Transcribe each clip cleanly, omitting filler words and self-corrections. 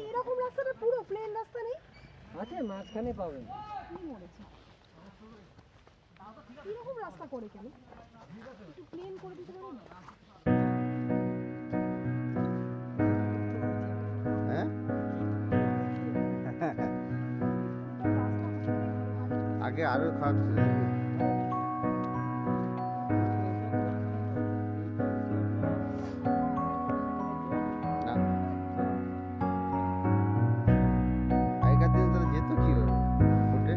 এরকম রাস্তাটা পুরো প্লেন রাস্তা নেই আছে, মাঝখানে পাবেন। এরকম রাস্তা করে কেন? একটু প্লেন করে দিতে পারো না? আগে আরো খারাপ ছিল। আগেকার দিনে তারা যেত কি ফুটে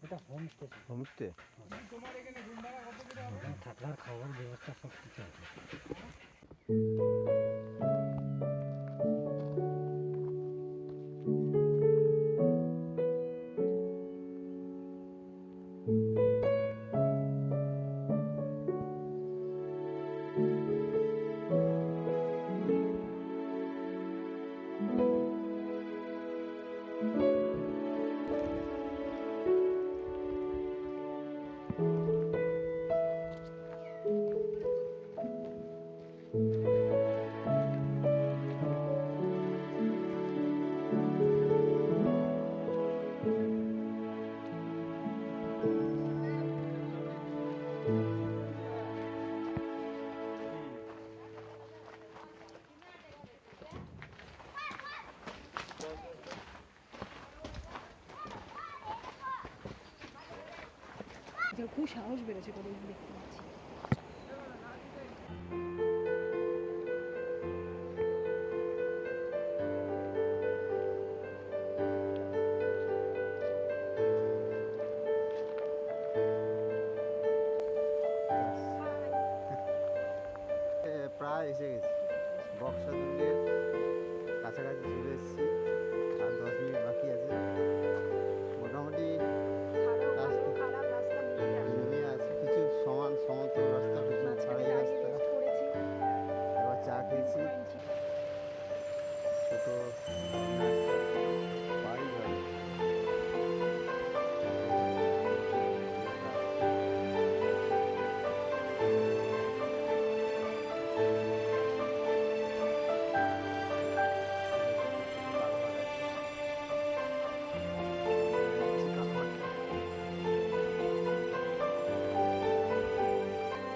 এটা হোমস্টে, হোমস্টে? এখানে থাকার খাওয়ার ব্যবস্থা সব কিছু আছে। খুব সাহস বেড়েছে করে দেখতে পাচ্ছি। প্রায় এসে গেছি, বক্সা দুর্গের কাছাকাছি চলে এসেছি। আর 10 মিনিট বাকি আছে। মোটামুটি নেমে আছে, কিছু সমতল রাস্তা, কিছু পাহাড়ি রাস্তা। এবার চা খেয়েছি। ছোটো বাড়ি ঘর।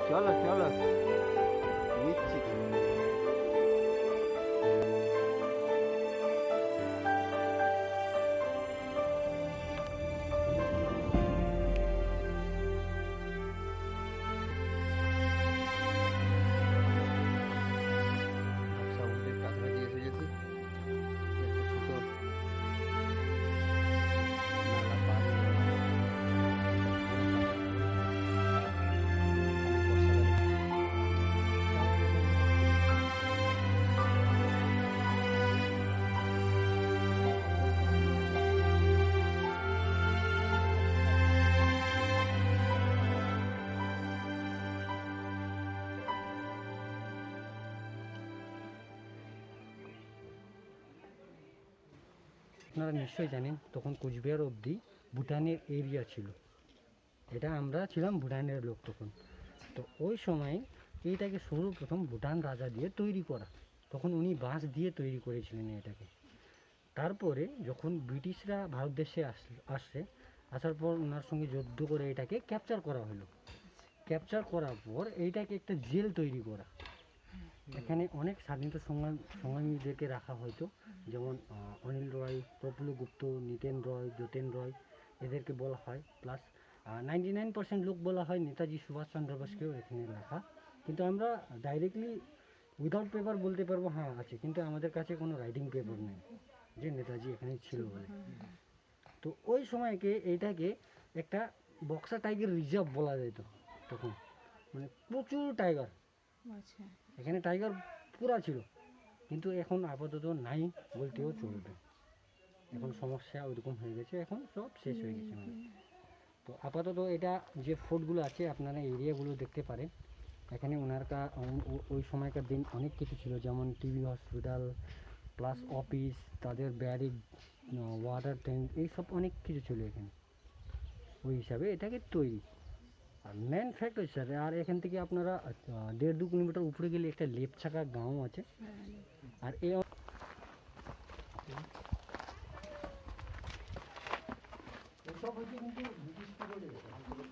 চলো চলো, নিচ্ছি। সমুদ্রের কাছাকাছি এসে গেছি। একটা ছোট নালা পার হয়ে গেলাম। আপনারা নিশ্চয়ই জানেন তখন কোচবিহার অবধি ভুটানের এরিয়া ছিল। এটা আমরা ছিলাম ভুটানের লোক তখন। তো ওই সময় এইটাকে সর্বপ্রথম ভুটান রাজা দিয়ে তৈরি করা। তখন উনি বাঁশ দিয়ে তৈরি করেছিলেন এটাকে। তারপরে যখন ব্রিটিশরা ভারতদেশে আসছে, আসার পর ওনার সঙ্গে যুদ্ধ করে এটাকে ক্যাপচার করা হলো। ক্যাপচার করার পর এইটাকে একটা জেল তৈরি করা। এখানে অনেক স্বাধীনতা সংগ্রামীদেরকে রাখা হয়তো, যেমন অনিল রয়, প্রফুল্ল গুপ্ত, নিতেন রয়, যতীন রয়, এদেরকে বলা হয়। প্লাস 99% লোক বলা হয় নেতাজি সুভাষচন্দ্র বোসকেও এখানে রাখা। কিন্তু আমরা ডাইরেক্টলি উইদাউট পেপার বলতে পারবো হ্যাঁ আছে, কিন্তু আমাদের কাছে কোনো রাইটিং পেপার নেই যে নেতাজি এখানে ছিল বলে। তো ওই সময়কে এইটাকে একটা বক্সা টাইগার রিজার্ভ বলা যেত তখন, মানে প্রচুর টাইগার। আচ্ছা, এখানে টাইগার পুরা ছিল, কিন্তু এখন আপাতত নাই বলতেও চলবে। এখন সমস্যা ওইরকম হয়ে গেছে, এখন সব শেষ হয়ে গেছে মানে। তো আপাতত এটা যে ফোর্টগুলো আছে আপনারা এরিয়াগুলো দেখতে পারেন। এখানে ওনার ওই সময়কার দিন অনেক কিছু ছিল, যেমন টিভি হসপিটাল, প্লাস অফিস, তাদের ব্যারিক, ওয়াটার ট্যাঙ্ক, এইসব অনেক কিছু ছিল এখানে। ওই হিসাবে এটাকে তৈরি। আর মেন ফ্যাক্ট হচ্ছে স্যার, আর এখান থেকে আপনারা 1.5-2 কিলোমিটার উপরে গেলে একটা লেপচাকা গাঁও আছে। আর এই সব হচ্ছে কিন্তু ব্রিটিশ পিরিয়ডে,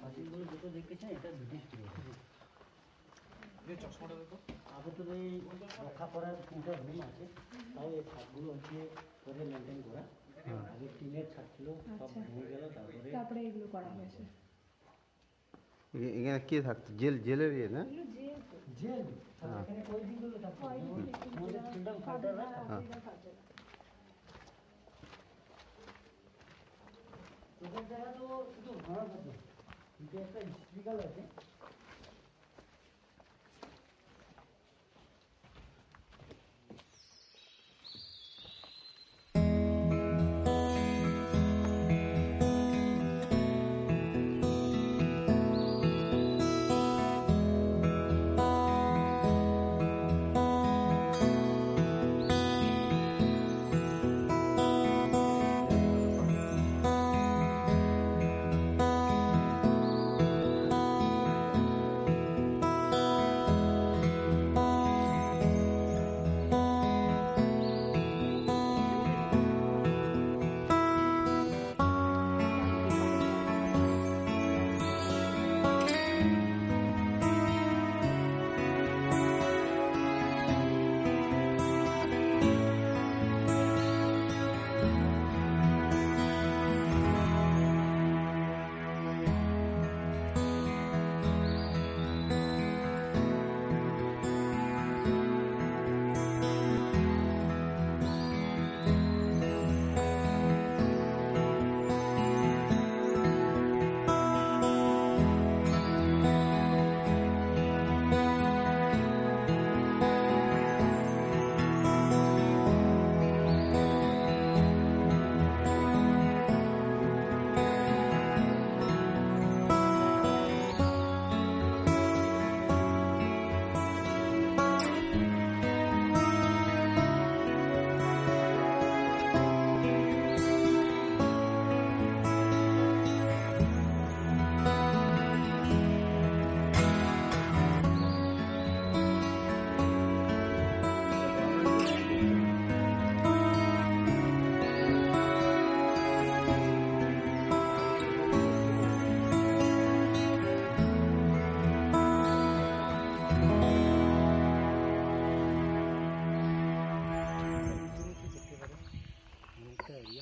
প্রাচীনগুলো যেটা দেখতেছেন এটা ব্রিটিশ পিরিয়ড। আপাতত এই রক্ষা করার 3টা রুম আছে, তাও এই ছাদগুলো হচ্ছে পরে মেনটেন করা। আগে টিনের ছাদ ছিল, সব ভেঙে গেল, তারপরে এগুলো করা হয়েছে। এখানে কে থাকতো? জেলের ইয়ে না? জেল। এখানে ওই দিনগুলো থাকতো আমাদের ফ্রিডম ফাইটাররা। তো এটার জায়গা তো শুধু ভাড়া থাকে, কিন্তু একটা স্পিকার আছে।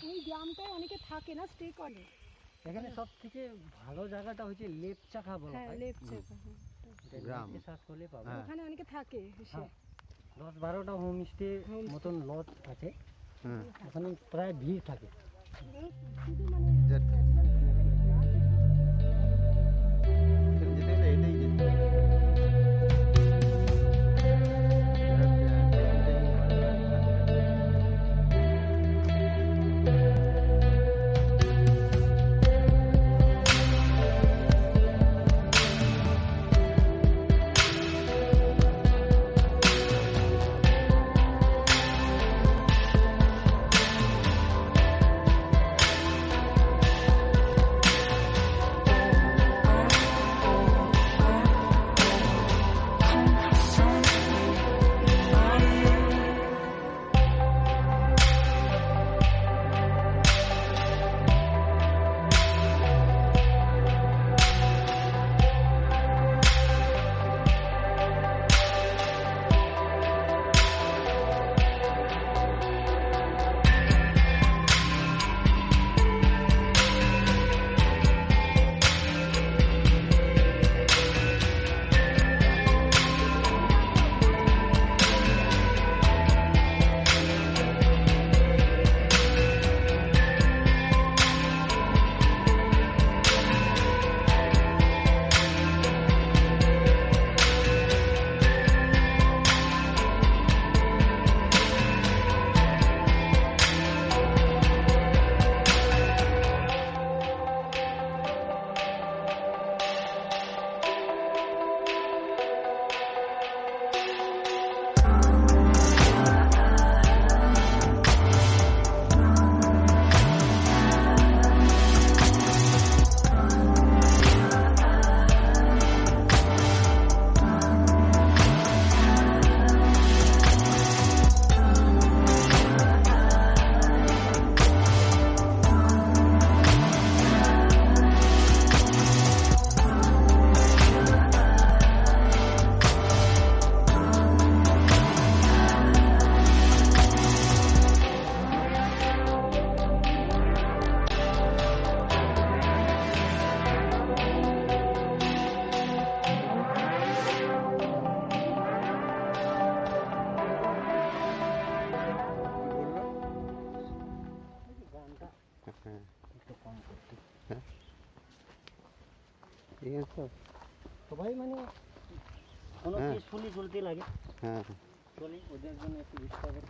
ওই গ্রামটায় অনেকে থাকে না, স্টে করে। এখানে সব থেকে ভালো জায়গাটা হচ্ছে লেপচাখা বলা হ্যাঁ, হয়। লেপচা। এটা গ্রাম। নেটে সার্চ করলে পাবো। হ্যাঁ। ওখানে অনেকে থাকে এসে। হ্যাঁ। 10-12টা হোমস্টে মতন লজ আছে, হুম ওখানে প্রায় ভিড় থাকে। শুধু মানে যে- natural এখানে যেতে গেলে এটাই যেতে হবে। এখানে সব সবাই মানে কোনো হ্যাঁ। পিসফুলি চলতে লাগে, হ্যাঁ চলে ওদের জন্য একটু রিক্সা করে